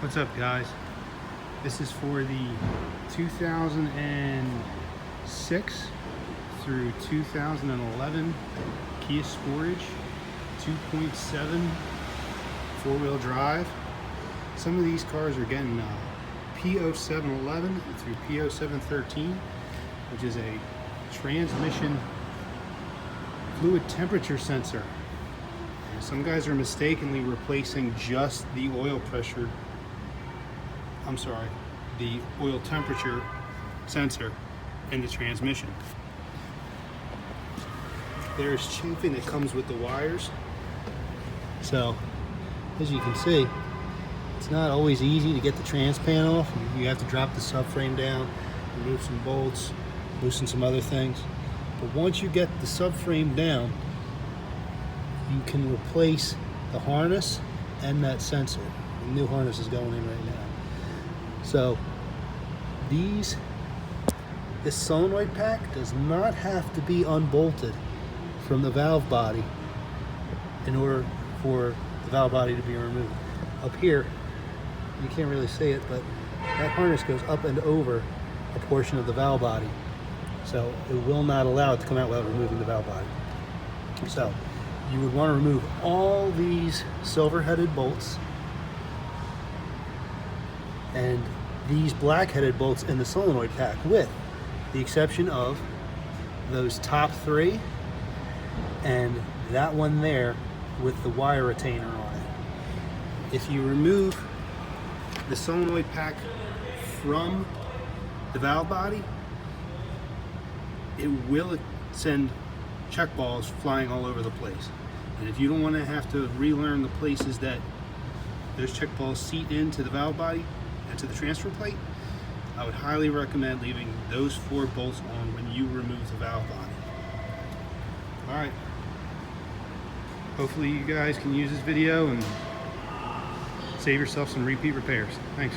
What's up, guys? This is for the 2006 through 2011 Kia Sportage 2.7 four-wheel drive. Some of these cars are getting P0711 through P0713, which is a transmission fluid temperature sensor. And some guys are mistakenly replacing just the oil pressure, the oil temperature sensor in the transmission. There's chafing that comes with the wires. So, as you can see, it's not always easy to get the transpan off. You have to drop the subframe down, remove some bolts, loosen some other things. But once you get the subframe down, you can replace the harness and that sensor. The new harness is going in right now. So this solenoid pack does not have to be unbolted from the valve body in order for the valve body to be removed. Up here, you can't really see it, but that harness goes up and over a portion of the valve body. So it will not allow it to come out without removing the valve body. So you would want to remove all these silver-headed bolts and these black-headed bolts in the solenoid pack, with the exception of those top three and that one there with the wire retainer on it. If you remove the solenoid pack from the valve body, it will send check balls flying all over the place. And if you don't want to have to relearn the places that those check balls seat into the valve body and to the transfer plate, I would highly recommend leaving those 4 bolts on when you remove the valve body. Alright, hopefully you guys can use this video and save yourself some repeat repairs. Thanks.